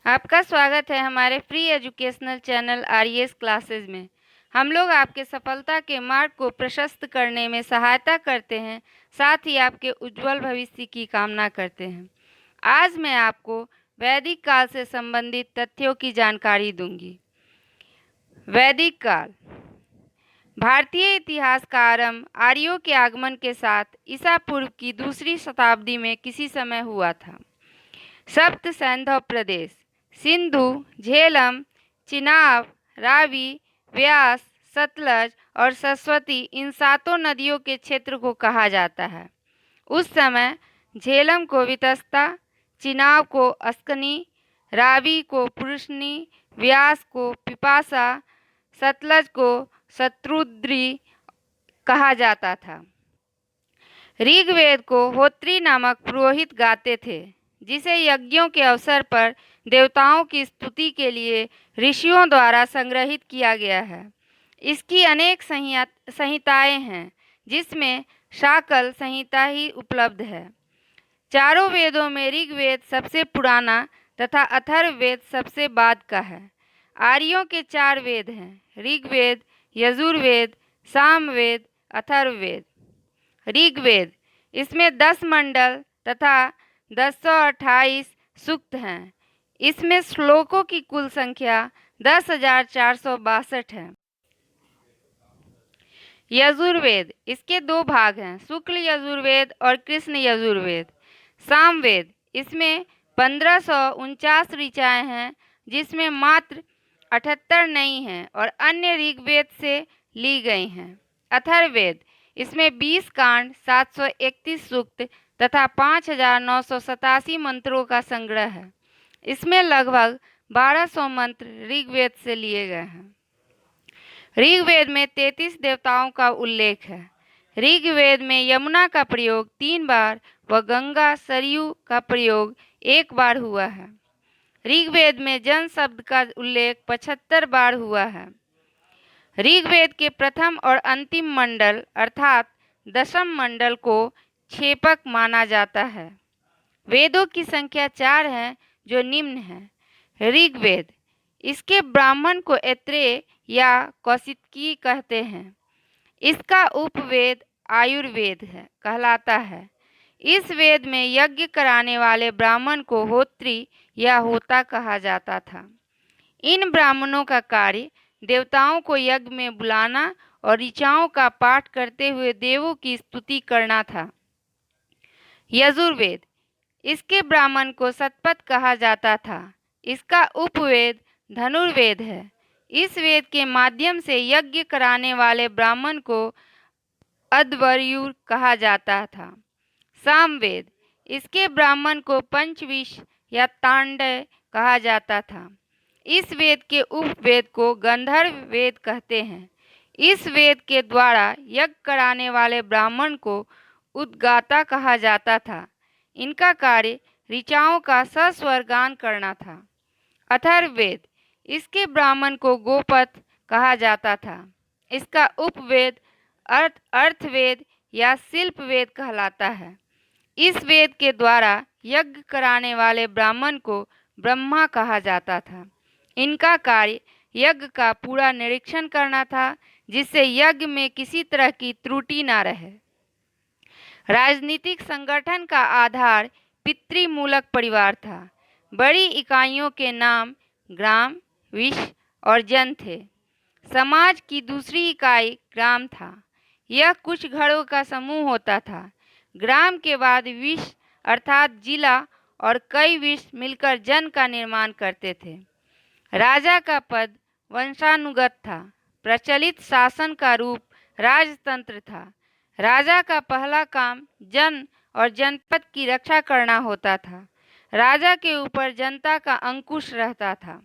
आपका स्वागत है हमारे free educational channel RES classes में। हम लोग आपके सफलता के मार्ग को प्रशस्त करने में सहायता करते हैं, साथ ही आपके उज्जवल भविष्य की कामना करते हैं। आज मैं आपको वैदिक काल से संबंधित तथ्यों की जानकारी दूंगी। वैदिक काल भारतीय इतिहास का आरंभ आर्यों के आगमन के साथ ईसा पूर्व की दूसरी शताब्दी में किसी समय हुआ था। सप्त सैंधव प्रदेश सिंधु, झेलम, चिनाब, रावी, व्यास, सतलज और सरस्वती इन सातों नदियों के क्षेत्र को कहा जाता है। उस समय झेलम को वितस्ता, चिनाब को अस्कनी, रावी को पुरुषनी, व्यास को पिपासा, सतलज को शत्रुद्री कहा जाता था। ऋग्वेद को होत्री नामक पुरोहित गाते थे, जिसे यज्ञों के अवसर पर देवताओं की स्तुति के लिए ऋषियों द्वारा संग्रहित किया गया है। इसकी अनेक संहिताएं हैं, जिसमें शाकल संहिता ही उपलब्ध है। चारों वेदों में ऋग्वेद सबसे पुराना तथा अथर्ववेद सबसे बाद का है। आर्यों के 4 वेद हैं: ऋग्वेद, यजुर्वेद, सामवेद, अथर्ववेद। ऋग्वेद, इसमें 10 मंडल तथा 1028 सूक्त हैं। इसमें श्लोकों की कुल संख्या 10,462 है। यजुर्वेद, इसके 2 भाग हैं: शुक्ल यजुर्वेद और कृष्ण यजुर्वेद। सामवेद, इसमें 1549 ऋचाएँ हैं, जिसमें मात्र 78 नई हैं और अन्य ऋग्वेद से ली गई हैं। अथर्ववेद, इसमें 20 कांड, 731 सूक्त तथा 5,987 मंत्रों का संग्रह है। इसमें लगभग 1200 मंत्र ऋग्वेद से लिए गए हैं। ऋग्वेद में 33 देवताओं का उल्लेख है। ऋग्वेद में यमुना का प्रयोग 3 बार व गंगा सरयू का प्रयोग 1 बार हुआ है। ऋग्वेद में जन शब्द का उल्लेख 75 बार हुआ है। ऋग्वेद के प्रथम और अंतिम मंडल अर्थात दशम मंडल को क्षेपक माना जाता है। वेदों की संख्या 4 है, जो निम्न है। ऋग्वेद, इसके ब्राह्मण को ऐत्रेय या कौशिकी कहते हैं। इसका उपवेद आयुर्वेद है कहलाता है। इस वेद में यज्ञ कराने वाले ब्राह्मण को होत्री या होता कहा जाता था। इन ब्राह्मणों का कार्य देवताओं को यज्ञ में बुलाना और ऋचाओं का पाठ करते हुए देवों की स्तुति करना था। यजुर्वेद, इसके ब्राह्मण को सतपथ कहा जाता था। इसका उपवेद धनुर्वेद है। इस वेद के माध्यम से यज्ञ कराने वाले ब्राह्मण को अध्वर्युर कहा जाता था। सामवेद, इसके ब्राह्मण को पंचविश या तांडय कहा जाता था। इस वेद के उपवेद को गंधर्व वेद कहते हैं। इस वेद के द्वारा यज्ञ कराने वाले ब्राह्मण को उद्गाता कहा जाता था। इनका कार्य ऋचाओं का सस्वर गान करना था। अथर्ववेद, इसके ब्राह्मण को गोपथ कहा जाता था। इसका उपवेद अर्थवेद या शिल्पवेद कहलाता है। इस वेद के द्वारा यज्ञ कराने वाले ब्राह्मण को ब्रह्मा कहा जाता था। इनका कार्य यज्ञ का पूरा निरीक्षण करना था, जिससे यज्ञ में किसी तरह की त्रुटि न रहे। राजनीतिक संगठन का आधार पितृमूलक परिवार था। बड़ी इकाइयों के नाम ग्राम, विश्व और जन थे। समाज की दूसरी इकाई ग्राम था। यह कुछ घरों का समूह होता था। ग्राम के बाद विश्व अर्थात जिला और कई विश्व मिलकर जन का निर्माण करते थे। राजा का पद वंशानुगत था। प्रचलित शासन का रूप राजतंत्र था। राजा का पहला काम जन और जनपद की रक्षा करना होता था। राजा के ऊपर जनता का अंकुश रहता था।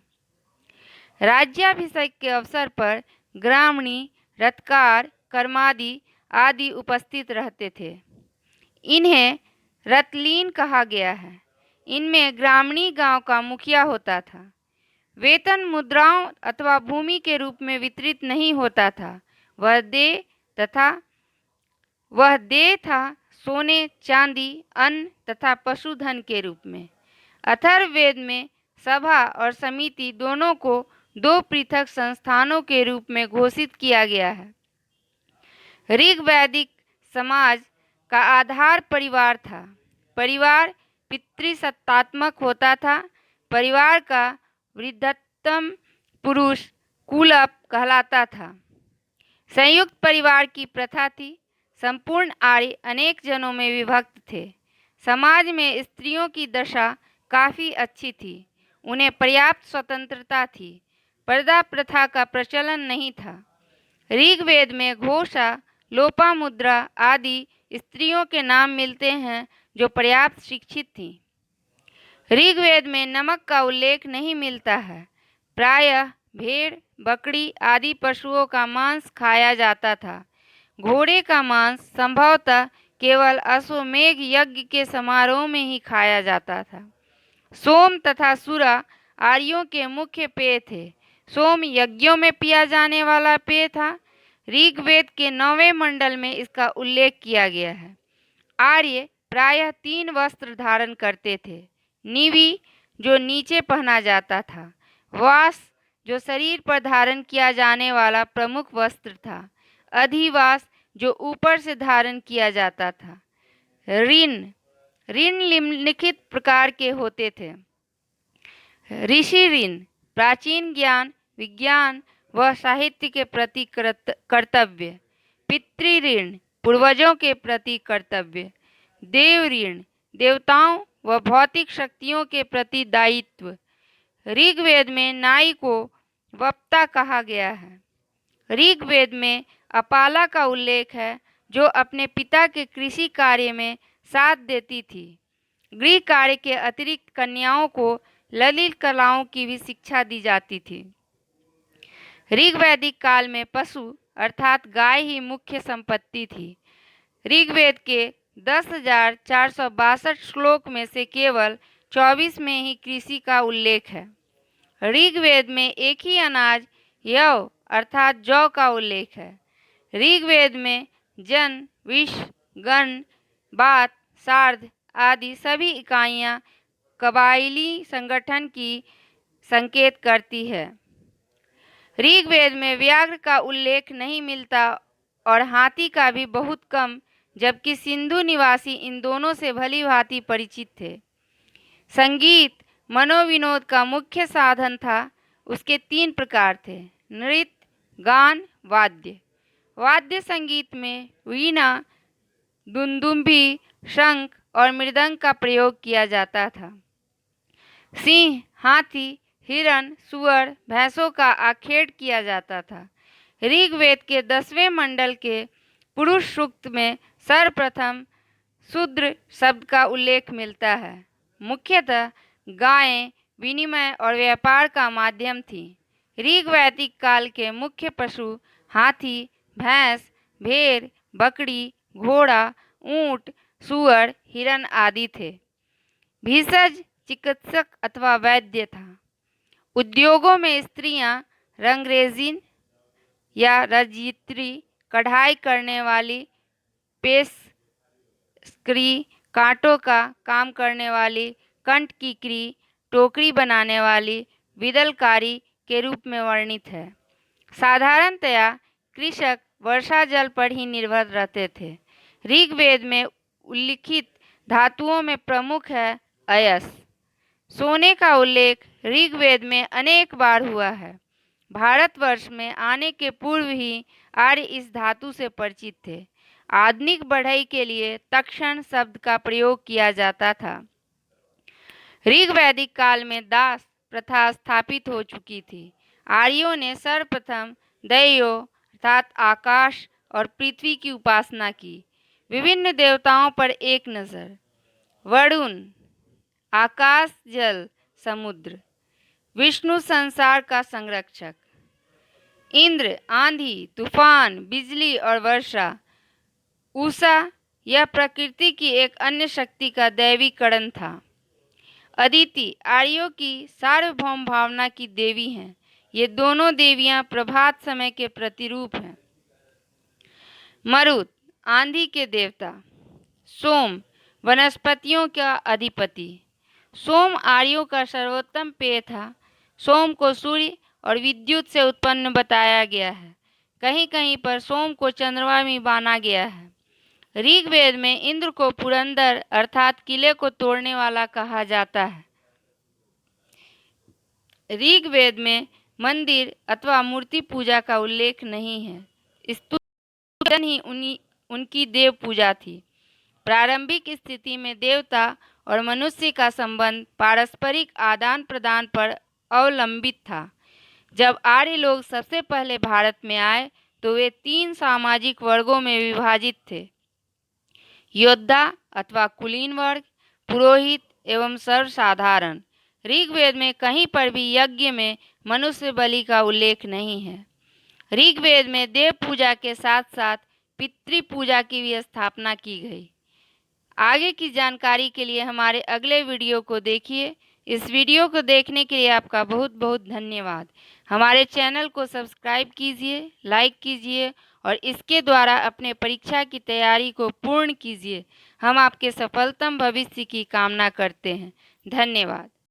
राज्याभिषेक के अवसर पर ग्रामणी, रथकार, कर्मादि आदि उपस्थित रहते थे। इन्हें रतलीन कहा गया है। इनमें ग्रामीणी गांव का मुखिया होता था। वेतन मुद्राओं अथवा भूमि के रूप में वितरित नहीं होता था। वह दे था सोने, चांदी, अन्न तथा पशुधन के रूप में। अथर्ववेद में सभा और समिति दोनों को दो पृथक संस्थानों के रूप में घोषित किया गया है। ऋग्वैदिक समाज का आधार परिवार था। परिवार पितृसत्तात्मक होता था। परिवार का वृद्धतम पुरुष कुलप कहलाता था। संयुक्त परिवार की प्रथा थी। संपूर्ण आर्य अनेक जनों में विभक्त थे। समाज में स्त्रियों की दशा काफ़ी अच्छी थी। उन्हें पर्याप्त स्वतंत्रता थी। पर्दा प्रथा का प्रचलन नहीं था। ऋग्वेद में घोषा, लोपामुद्रा आदि स्त्रियों के नाम मिलते हैं जो पर्याप्त शिक्षित थीं। ऋग्वेद में नमक का उल्लेख नहीं मिलता है। प्रायः भेड़, बकरी आदि पशुओं का मांस खाया जाता था। घोड़े का मांस संभवतः केवल अश्वमेध यज्ञ के समारोह में ही खाया जाता था। सोम तथा सुरा आर्यों के मुख्य पेय थे। सोम यज्ञों में पिया जाने वाला पेय था। ऋग्वेद के 9वें मंडल में इसका उल्लेख किया गया है। आर्य प्रायः 3 वस्त्र धारण करते थे। निवि, जो नीचे पहना जाता था। वास, जो शरीर पर धारण किया जाने वाला प्रमुख वस्त्र था। अधिवास, जो ऊपर से धारण किया जाता था। ऋण, ऋण निम्नलिखित प्रकार के होते थे। ऋषि ऋण, प्राचीन ज्ञान, विज्ञान व साहित्य के प्रति कर्तव्य। पितृ ऋण, पूर्वजों के प्रति कर्तव्य। देव ऋण, देवताओं व भौतिक शक्तियों के प्रति दायित्व। ऋग्वेद में नाई को वक्ता कहा गया है। ऋग्वेद में अपाला का उल्लेख है, जो अपने पिता के कृषि कार्य में साथ देती थी। गृह कार्य के अतिरिक्त कन्याओं को ललित कलाओं की भी शिक्षा दी जाती थी। ऋग्वैदिक काल में पशु अर्थात गाय ही मुख्य संपत्ति थी। ऋग्वेद के 10,462 श्लोक में से केवल 24 में ही कृषि का उल्लेख है। ऋग्वेद में एक ही अनाज यव अर्थात जौ का उल्लेख है। ऋग्वेद में जन, विश्व, गण, बात, सार्ध आदि सभी इकाइयाँ कबायली संगठन की संकेत करती है। ऋग्वेद में व्याघ्र का उल्लेख नहीं मिलता और हाथी का भी बहुत कम, जबकि सिंधु निवासी इन दोनों से भली भांति परिचित थे। संगीत मनोविनोद का मुख्य साधन था। उसके 3 प्रकार थे: नृत्य, गान, वाद्य। वाद्य संगीत में वीणा, दुंदुभी, शंख और मृदंग का प्रयोग किया जाता था। सिंह, हाथी, हिरण, सुअर, भैंसों का आखेट किया जाता था। ऋग्वेद के 10वें मंडल के पुरुष सूक्त में सर्वप्रथम शूद्र शब्द का उल्लेख मिलता है। मुख्यतः गायें विनिमय और व्यापार का माध्यम थी। ऋग्वैदिक काल के मुख्य पशु हाथी, भैंस, भेड़, बकरी, घोड़ा, ऊंट, सुअर, हिरण आदि थे। भीषज चिकित्सक अथवा वैद्य था। उद्योगों में स्त्रियां रंगरेजिन या रजित्री, कढ़ाई करने वाली, पेशकरी, कांटों का काम करने वाली, कंठकीकरी, टोकरी बनाने वाली, विदलकारी के रूप में वर्णित है। साधारणतया कृषक वर्षा जल पर ही निर्भर रहते थे। ऋग्वेद में उल्लिखित धातुओं में प्रमुख है अयस। सोने का उल्लेख ऋग्वेद में अनेक बार हुआ है। भारतवर्ष में आने के पूर्व ही आर्य इस धातु से परिचित थे। आधुनिक बढ़ई के लिए तक्षण शब्द का प्रयोग किया जाता था। ऋग्वैदिक काल में दास प्रथा स्थापित हो चुकी थी। आर्यों ने सर्वप्रथम दैत्यों अर्थात आकाश और पृथ्वी की उपासना की। विभिन्न देवताओं पर एक नज़र। वरुण आकाश, जल, समुद्र। विष्णु संसार का संरक्षक। इंद्र आंधी, तूफान, बिजली और वर्षा। उषा यह प्रकृति की एक अन्य शक्ति का दैवीकरण था। अदिति आर्यों की सार्वभौम भावना की देवी हैं। ये दोनों देवियां प्रभात समय के प्रतिरूप हैं। मरुत आंधी के देवता। सोम वनस्पतियों का अधिपति। सोम आर्यों का सर्वोत्तम पेय था। सोम को सूर्य और विद्युत से उत्पन्न बताया गया है। कहीं कहीं पर सोम को चंद्रमा भी माना गया है। ऋग्वेद में इंद्र को पुरंदर अर्थात किले को तोड़ने वाला कहा जाता है। ऋग्वेद में मंदिर अथवा मूर्ति पूजा का उल्लेख नहीं है। स्तुति ही उनकी देव पूजा थी। प्रारंभिक स्थिति में देवता और मनुष्य का संबंध पारस्परिक आदान प्रदान पर अवलंबित था। जब आर्य लोग सबसे पहले भारत में आए तो वे 3 सामाजिक वर्गों में विभाजित थे: योद्धा अथवा कुलीन वर्ग, पुरोहित एवं सर्वसाधारण। ऋग्वेद में कहीं पर भी यज्ञ में मनुष्य बलि का उल्लेख नहीं है। ऋग्वेद में देव पूजा के साथ साथ पितृ पूजा की भी स्थापना की गई। आगे की जानकारी के लिए हमारे अगले वीडियो को देखिए। इस वीडियो को देखने के लिए आपका बहुत बहुत धन्यवाद। हमारे चैनल को सब्सक्राइब कीजिए, लाइक कीजिए और इसके द्वारा अपने परीक्षा की तैयारी को पूर्ण कीजिए। हम आपके सफलतम भविष्य की कामना करते हैं। धन्यवाद।